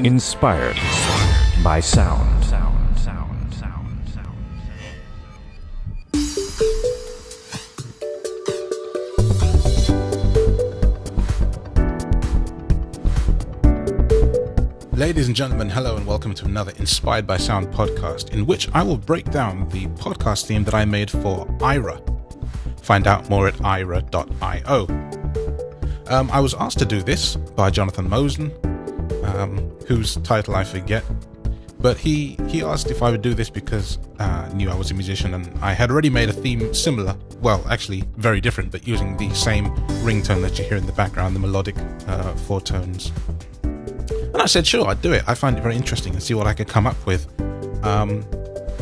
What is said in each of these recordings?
Inspired by sound. Ladies and gentlemen, hello and welcome to another Inspired by Sound podcast, in which I will break down the podcast theme that I made for Aira. Find out more at Aira.io. I was asked to do this by Jonathan Mosen, whose title I forget, but he asked if I would do this because knew I was a musician, and I had already made a theme similar, well, actually very different, but using the same ringtone that you hear in the background, the melodic 4 tones. And I said, sure, I'd do it. I find it very interesting and see what I could come up with.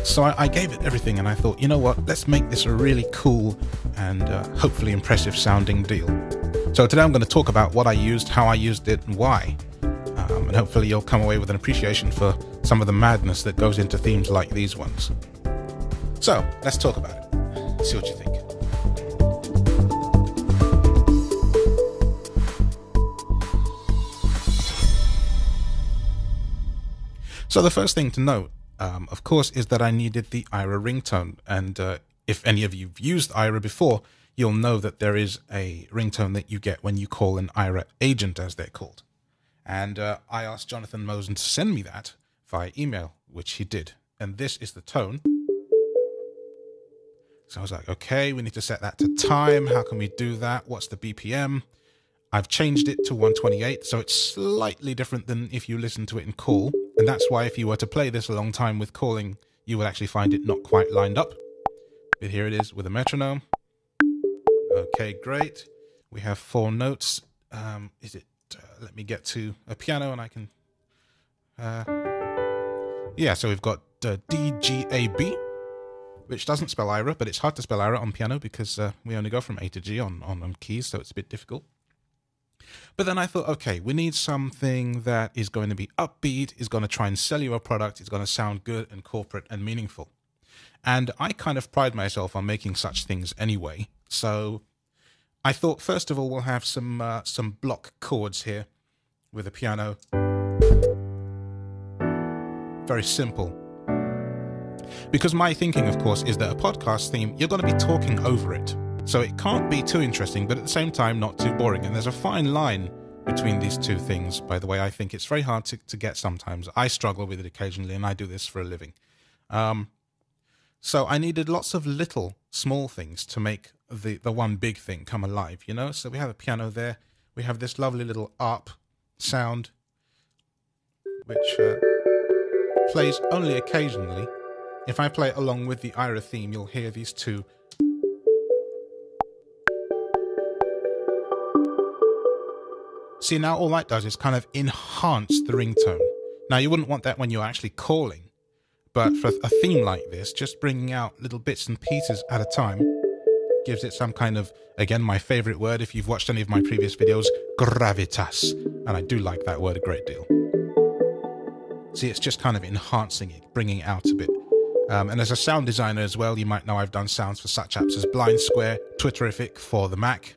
So I gave it everything, and I thought, you know what, let's make this a really cool and hopefully impressive sounding deal. So today I'm going to talk about what I used, how I used it, and why. And hopefully you'll come away with an appreciation for some of the madness that goes into themes like these ones. So let's talk about it. See what you think. So the first thing to note, of course, is that I needed the Aira ringtone. And if any of you have used Aira before, you'll know that there is a ringtone that you get when you call an Aira agent, as they're called. And I asked Jonathan Mosen to send me that via email, which he did. And this is the tone. So I was like, okay, we need to set that to time. How can we do that? What's the BPM? I've changed it to 128, so it's slightly different than if you listen to it in call. And that's why if you were to play this a long time with calling, you would actually find it not quite lined up. But here it is with a metronome. Okay, great. We have 4 notes. Let me get to a piano and I can... yeah, so we've got D, G, A, B, which doesn't spell Aira, but it's hard to spell Aira on piano because we only go from A to G on keys, so it's a bit difficult. But then I thought, okay, we need something that is going to be upbeat, is going to try and sell you a product, is going to sound good and corporate and meaningful. And I kind of pride myself on making such things anyway. So I thought, first of all, we'll have some block chords here with a piano. Very simple. Because my thinking, of course, is that a podcast theme, you're going to be talking over it. So it can't be too interesting, but at the same time, not too boring. And there's a fine line between these two things, by the way. I think it's very hard to get sometimes. I struggle with it occasionally, and I do this for a living. So I needed lots of little, small things to make the one big thing come alive, you know? So we have a piano there. We have this lovely little ARP sound, which plays only occasionally. If I play it along with the Aira theme, you'll hear these two. See, now all that does is kind of enhance the ringtone. Now, you wouldn't want that when you're actually calling, but for a theme like this, just bringing out little bits and pieces at a time gives it some kind of, again, my favorite word, if you've watched any of my previous videos, gravitas. And I do like that word a great deal. See, it's just kind of enhancing it, bringing it out a bit. And as a sound designer as well, you might know I've done sounds for such apps as Blind Square, Twitterific for the Mac,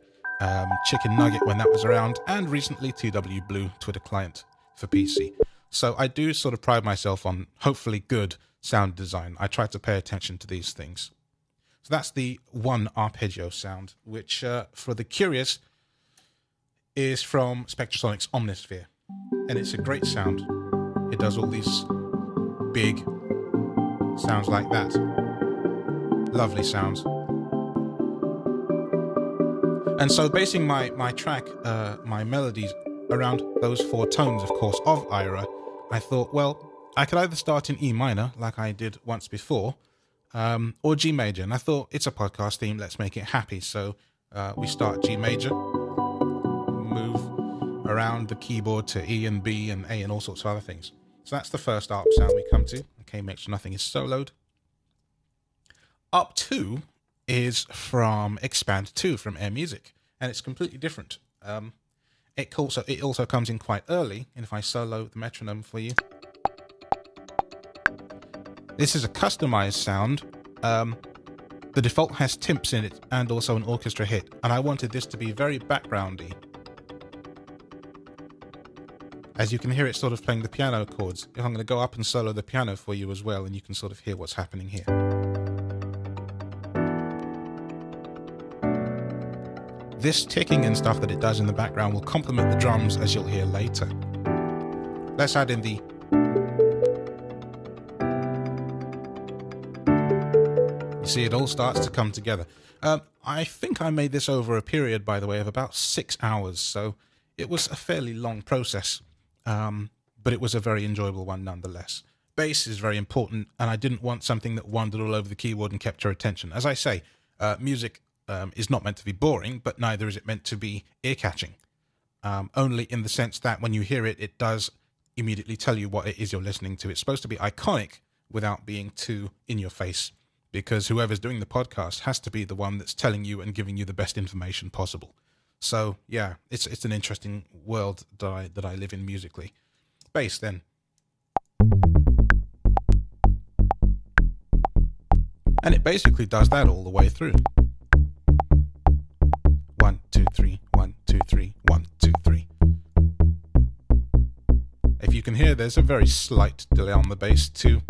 Chicken Nugget when that was around, and recently TW Blue Twitter client for PC. So I do sort of pride myself on hopefully good sound design. I try to pay attention to these things. So that's the one arpeggio sound, which for the curious is from Spectrasonics Omnisphere. And it's a great sound. It does all these big sounds like that. Lovely sounds. And so basing my track, my melodies around those 4 tones, of course, of Aira, I thought, well, I could either start in E minor, like I did once before, or G major. And I thought, it's a podcast theme, let's make it happy. So we start G major, move around the keyboard to E and B and A and all sorts of other things. So that's the first ARP sound we come to. Okay, make sure nothing is soloed. ARP 2 is from Expand 2 from Air Music, and it's completely different. It also comes in quite early, and if I solo the metronome for you, this is a customized sound. The default has timps in it and also an orchestra hit, and I wanted this to be very backgroundy. As you can hear, it's sort of playing the piano chords. I'm going to go up and solo the piano for you as well, and you can sort of hear what's happening here. This ticking and stuff that it does in the background will complement the drums, as you'll hear later. Let's add in the... You see, it all starts to come together. I think I made this over a period, by the way, of about 6 hours, so it was a fairly long process, but it was a very enjoyable one nonetheless. Bass is very important, and I didn't want something that wandered all over the keyboard and kept your attention. As I say, music is not meant to be boring, but neither is it meant to be ear-catching, only in the sense that when you hear it, it does immediately tell you what it is you're listening to. It's supposed to be iconic without being too in your face, because whoever's doing the podcast has to be the one that's telling you and giving you the best information possible. So yeah, it's an interesting world that I live in musically. Bass then. And it basically does that all the way through. 1, 2, 3, 1, 2, 3, 1, 2, 3. If you can hear, there's a very slight delay on the bass too,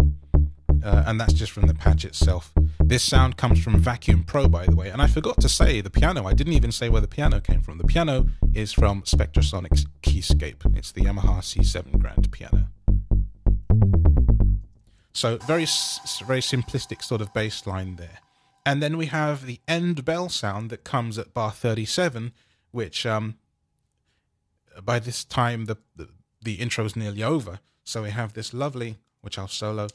and that's just from the patch itself. This sound comes from Vacuum Pro, by the way, and I forgot to say the piano. I didn't even say where the piano came from. The piano is from Spectrasonic's Keyscape. It's the Yamaha C7 grand piano. So very simplistic sort of bass line there. And then we have the end bell sound that comes at bar 37, which by this time the intro is nearly over. So we have this lovely, which I'll solo.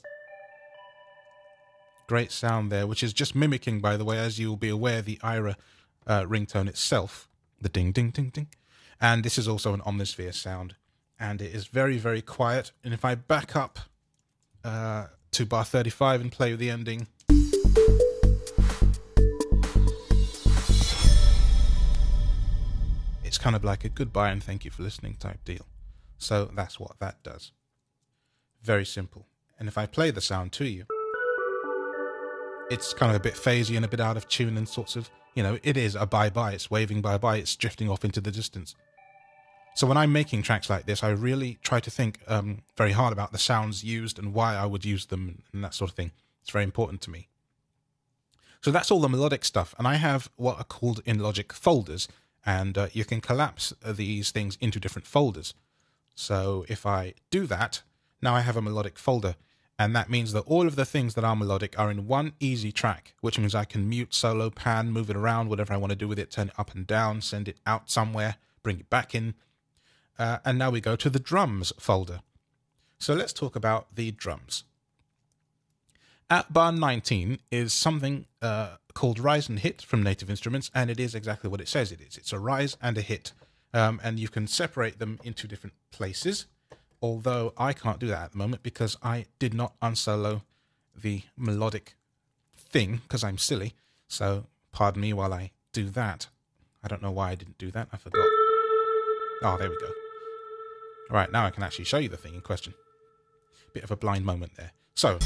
Great sound there, which is just mimicking, by the way, as you'll be aware, the Aira ringtone itself. The ding, ding, ding, ding. And this is also an Omnisphere sound. And it is very, very quiet. And if I back up to bar 35 and play the ending... It's kind of like a goodbye and thank you for listening type deal. So that's what that does. Very simple. And if I play the sound to you, it's kind of a bit phasey and a bit out of tune and sorts of, it is a bye-bye. It's waving bye-bye. It's drifting off into the distance. So when I'm making tracks like this, I really try to think very hard about the sounds used and why I would use them and that sort of thing. It's very important to me. So that's all the melodic stuff. And I have what are called in Logic folders. And you can collapse these things into different folders. So if I do that, now I have a melodic folder. And that means that all of the things that are melodic are in one easy track, which means I can mute, solo, pan, move it around, whatever I want to do with it, turn it up and down, send it out somewhere, bring it back in. And now we go to the drums folder. So let's talk about the drums. At bar 19 is something called Rise and Hit from Native Instruments, and it is exactly what it says it is. It's a rise and a hit, and you can separate them into different places, although I can't do that at the moment because I did not unsolo the melodic thing because I'm silly, so pardon me while I do that. I don't know why I didn't do that. I forgot. Oh, there we go. All right, now I can actually show you the thing in question. Bit of a blind moment there. So...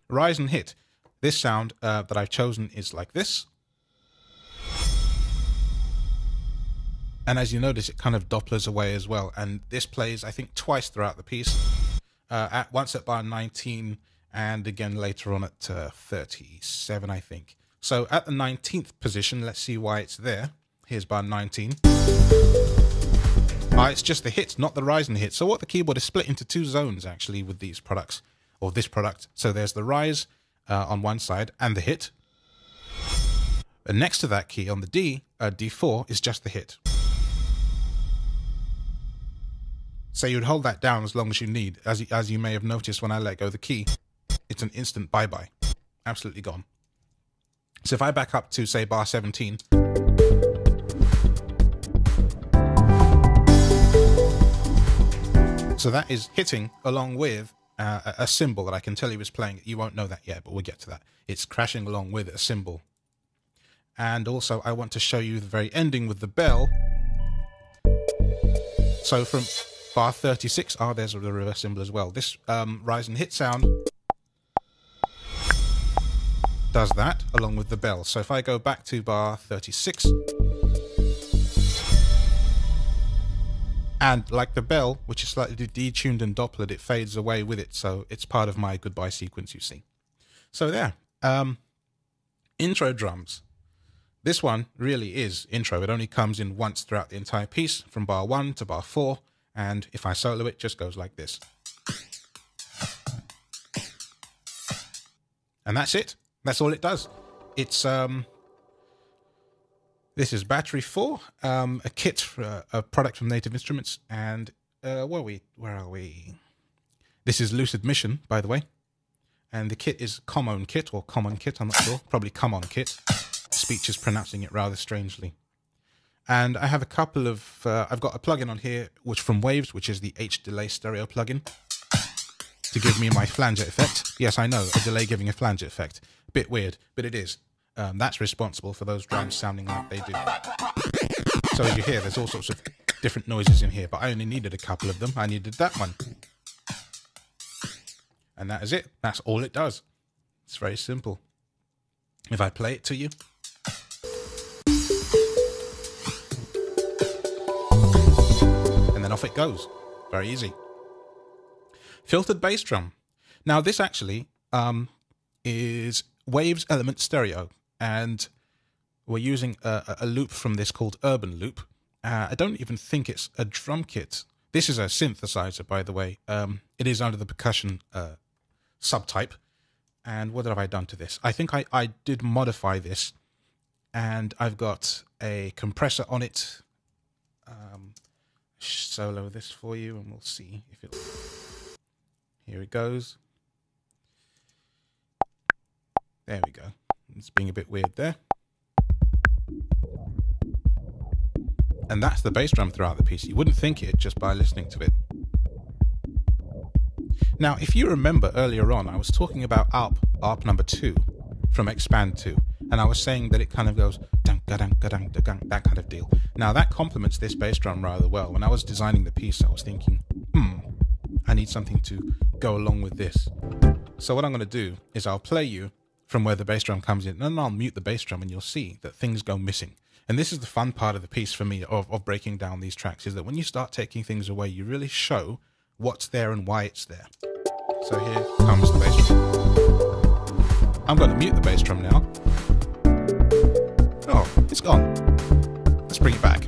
Rise and hit. This sound that I've chosen is like this. And as you notice, it kind of Dopplers away as well. And this plays, I think, twice throughout the piece. Once at bar 19 and again later on at 37, I think. So at the 19th position, let's see why it's there. Here's bar 19. It's just the hit, not the rise and hit. So what the keyboard is split into two zones, actually, with these products. Or this product. So there's the rise on one side and the hit. And next to that key on the D, D4, is just the hit. So you'd hold that down as long as you need. As you may have noticed when I let go of the key, it's an instant bye-bye. Absolutely gone. So if I back up to, say, bar 17... So that is hitting along with a cymbal that I can tell you is playing. You won't know that yet, but we'll get to that. It's crashing along with a cymbal. And also, I want to show you the very ending with the bell. So from bar 36, there's the reverse cymbal as well. This rise and hit sound does that along with the bell. So if I go back to bar 36... And like the bell, which is slightly detuned and dopplered, it fades away with it. So it's part of my goodbye sequence, you see. So there. Intro drums. This one really is intro. It only comes in once throughout the entire piece, from bar 1 to bar 4. And if I solo it, just goes like this. And that's it. That's all it does. It's this is Battery 4, a kit for a product from Native Instruments, and where are we? This is Lucid Mission, by the way, and the kit is Common Kit, or Common Kit, I'm not sure, probably Come On Kit. Speech is pronouncing it rather strangely. And I have a couple of, I've got a plugin on here, which from Waves, which is the H delay stereo plugin, to give me my flanger effect. Yes, I know, a delay giving a flanger effect. Bit weird, but it is. That's responsible for those drums sounding like they do. So as you hear, there's all sorts of different noises in here, but I only needed a couple of them. I needed that one. And that is it. That's all it does. It's very simple. If I play it to you. And then off it goes. Very easy. Filtered bass drum. Now this actually is Waves Element Stereo. And we're using a loop from this called Urban Loop. I don't even think it's a drum kit. This is a synthesizer, by the way. It is under the percussion subtype. And what have I done to this? I think I did modify this. And I've got a compressor on it. Solo this for you and we'll see if it... Here it goes. There we go. It's being a bit weird there. And that's the bass drum throughout the piece. You wouldn't think it just by listening to it. Now, if you remember earlier on, I was talking about ARP number 2 from Expand 2. And I was saying that it kind of goes that kind of deal. Now, that complements this bass drum rather well. When I was designing the piece, I was thinking, I need something to go along with this. So what I'm going to do is I'll play you from where the bass drum comes in, and then I'll mute the bass drum and you'll see that things go missing. And this is the fun part of the piece for me of breaking down these tracks, is that when you start taking things away, you really show what's there and why it's there. So here comes the bass drum. I'm going to mute the bass drum now. Oh, it's gone. Let's bring it back.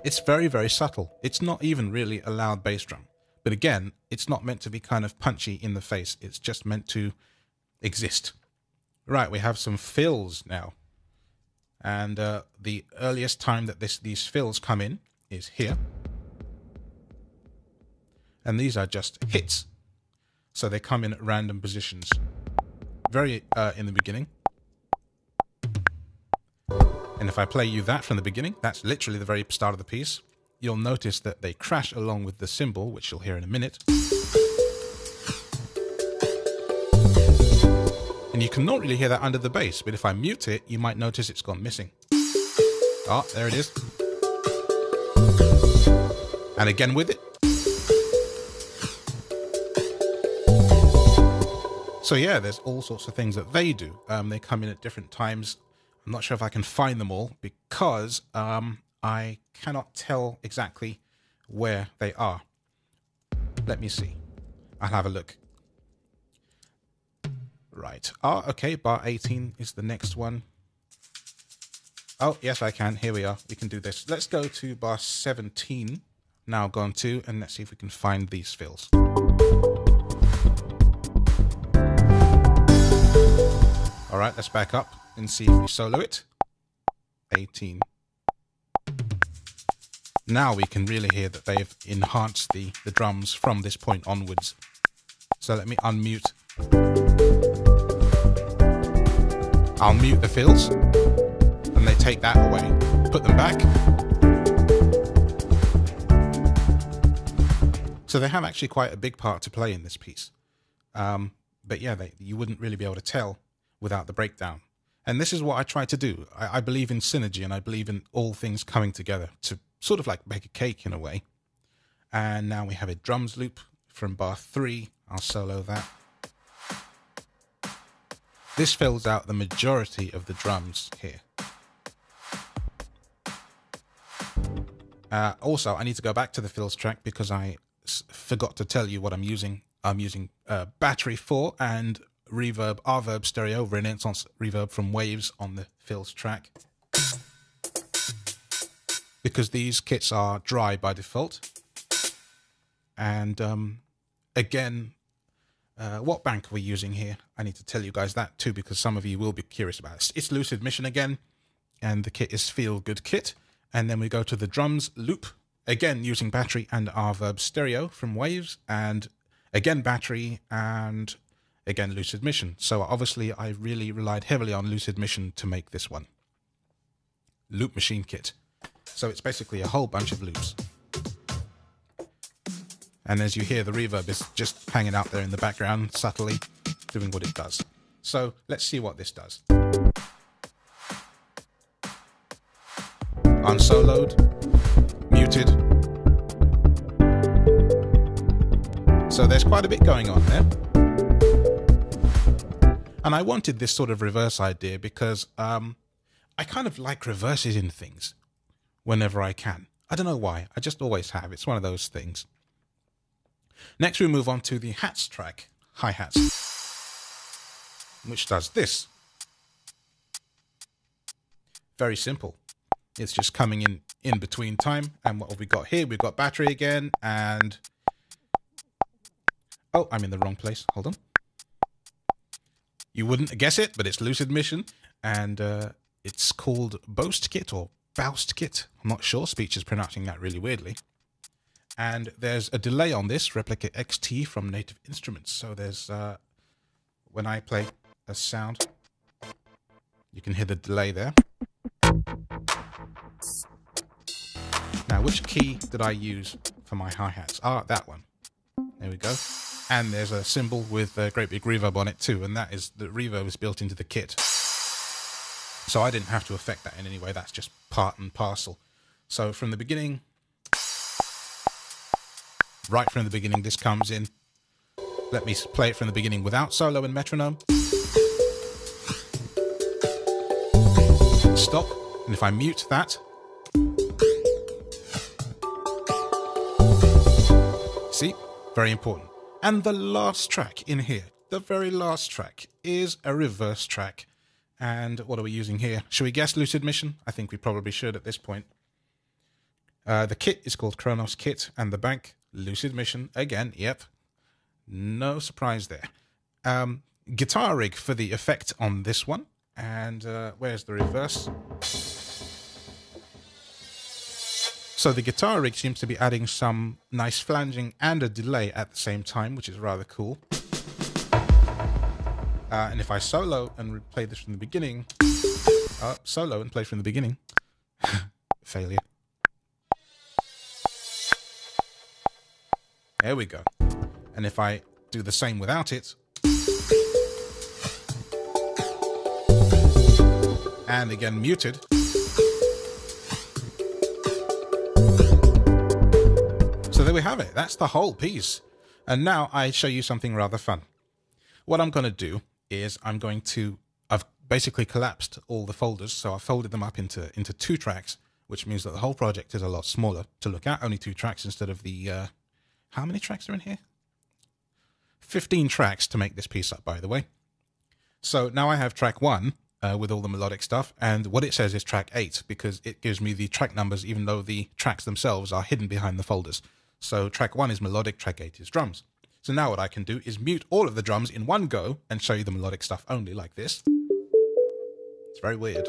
It's very, very subtle. It's not even really a loud bass drum. But again, it's not meant to be kind of punchy in the face. It's just meant to exist. Right, we have some fills now. And the earliest time that these fills come in is here. And these are just hits. So they come in at random positions. Very in the beginning. And if I play you that from the beginning, that's literally the very start of the piece. You'll notice that they crash along with the cymbal, which you'll hear in a minute. And you cannot really hear that under the bass, but if I mute it, you might notice it's gone missing. Oh, there it is. And again with it. So yeah, there's all sorts of things that they do. They come in at different times. I'm not sure if I can find them all because I cannot tell exactly where they are. Let me see. I'll have a look. Right. Oh, okay. Bar 18 is the next one. Oh, yes, I can. Here we are. We can do this. Let's go to bar 17. Now gone to, and let's see if we can find these fills. All right, let's back up and see if we solo it. 18. Now we can really hear that they've enhanced the drums from this point onwards. So let me unmute. I'll mute the fills, and they take that away. Put them back. So they have actually quite a big part to play in this piece. But yeah, you wouldn't really be able to tell without the breakdown. And this is what I try to do. I believe in synergy, and I believe in all things coming together to sort of like bake a cake in a way. And now we have a drums loop from bar 3. I'll solo that. This fills out the majority of the drums here. Also, I need to go back to the fills track because I forgot to tell you what I'm using. I'm using battery 4 and reverb, reverb stereo, Renaissance reverb from Waves on the fills track. Because these kits are dry by default. And again, what bank are we using here? I need to tell you guys that too, because some of you will be curious about it. It's Lucid Mission again, and the kit is Feel Good Kit. And then we go to the drums loop, again using battery and reverb stereo from Waves, and again battery, and again Lucid Mission. So obviously I really relied heavily on Lucid Mission to make this one. Loop machine kit. So it's basically a whole bunch of loops. And as you hear, the reverb is just hanging out there in the background, subtly doing what it does. So let's see what this does. Unsoloed, muted. So there's quite a bit going on there. And I wanted this sort of reverse idea because I kind of like reverses in things whenever I can. I don't know why, I just always have. It's one of those things. Next we move on to the hats track, hi-hats, which does this. Very simple. It's just coming in between time. And what have we got here? We've got battery again, and oh, I'm in the wrong place. Hold on. You wouldn't guess it, but it's Lucid Mission, and it's called Boast Kit or Boust Kit. I'm not sure. Speech is pronouncing that really weirdly. And there's a delay on this, Replica XT from Native Instruments. So there's, when I play a sound, you can hear the delay there. Now, which key did I use for my hi-hats? Ah, that one. There we go. And there's a cymbal with a great big reverb on it too, and that is, the reverb is built into the kit. So I didn't have to affect that in any way, that's just part and parcel. So from the beginning, right from the beginning, this comes in. Let me play it from the beginning without solo and metronome. Stop, and if I mute that, see, very important. And the last track in here, the very last track, is a reverse track. And what are we using here? Should we guess Lucid Mission? I think we probably should at this point. The kit is called Kronos Kit, and the bank, Lucid Mission. Again, yep. No surprise there. Guitar rig for the effect on this one. And where's the reverse? So the guitar rig seems to be adding some nice flanging and a delay at the same time, which is rather cool. And if I solo and play this from the beginning, solo and play from the beginning, failure. There we go. And if I do the same without it, and again muted, so there we have it. That's the whole piece. And now I show you something rather fun. What I'm going to do is I've basically collapsed all the folders, so I've folded them up into 2 tracks, which means that the whole project is a lot smaller to look at, only 2 tracks instead of the, how many tracks are in here? 15 tracks to make this piece up, by the way. So now I have track 1 with all the melodic stuff, and what it says is track 8, because it gives me the track numbers, even though the tracks themselves are hidden behind the folders. So track 1 is melodic, track 8 is drums. So now what I can do is mute all of the drums in one go and show you the melodic stuff only, like this. It's very weird.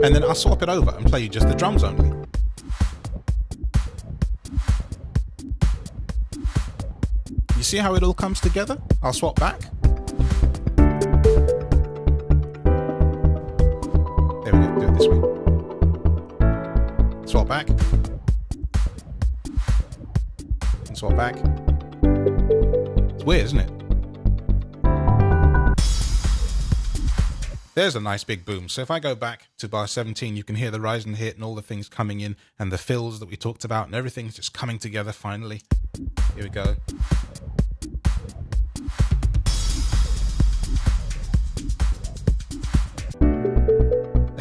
And then I'll swap it over and play you just the drums only. You see how it all comes together? I'll swap back. There we go, do it this way. Swap back. And swap back. It's weird, isn't it? There's a nice big boom. So if I go back to bar 17, you can hear the rise and hit and all the things coming in, and the fills that we talked about, and everything's just coming together finally. Here we go.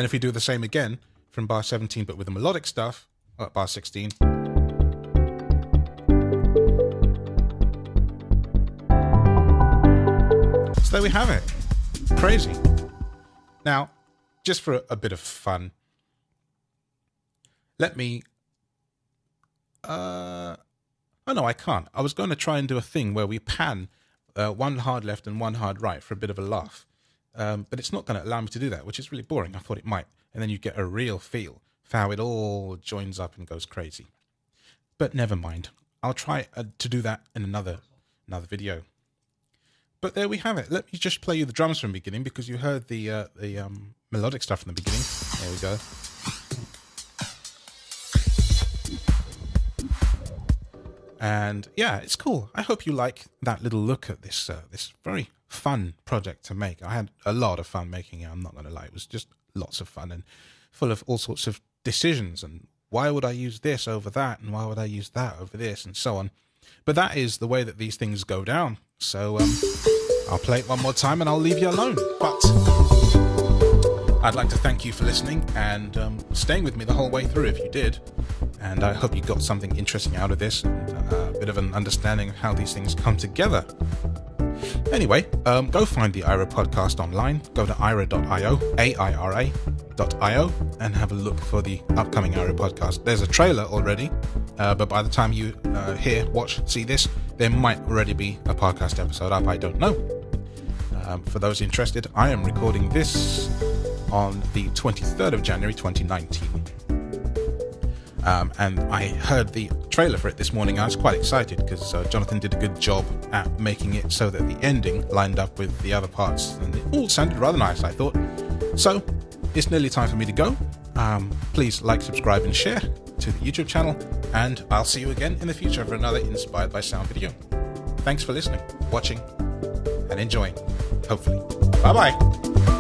And if we do the same again from bar 17, but with the melodic stuff, at bar 16. So there we have it. Crazy. Now, just for a bit of fun, let me... oh no, I can't. I was going to try and do a thing where we pan one hard left and one hard right for a bit of a laugh. But it's not going to allow me to do that, which is really boring. I thought it might. And then you get a real feel for how it all joins up and goes crazy. But never mind. I'll try to do that in another video. But there we have it. Let me just play you the drums from the beginning, because you heard the melodic stuff from the beginning. There we go. And yeah, it's cool. I hope you like that little look at this this very fun project to make. I had a lot of fun making it. I'm not going to lie. It was just lots of fun and full of all sorts of decisions. And why would I use this over that? And why would I use that over this? And so on. But that is the way that these things go down. So I'll play it one more time and I'll leave you alone. But I'd like to thank you for listening and staying with me the whole way through if you did. And I hope you got something interesting out of this and a bit of an understanding of how these things come together. Anyway, go find the Aira podcast online. Go to aira.io, AIRA.io, and have a look for the upcoming Aira podcast. There's a trailer already, but by the time you hear, watch, see this, there might already be a podcast episode up. I don't know. For those interested, I am recording this on the 23rd of January 2019. And I heard the trailer for it this morning. I was quite excited because Jonathan did a good job at making it so that the ending lined up with the other parts, and it all sounded rather nice, I thought. So it's nearly time for me to go. Please like, subscribe and share to the YouTube channel, and I'll see you again in the future for another Inspired by Sound video. Thanks for listening, watching and enjoying, hopefully. Bye bye.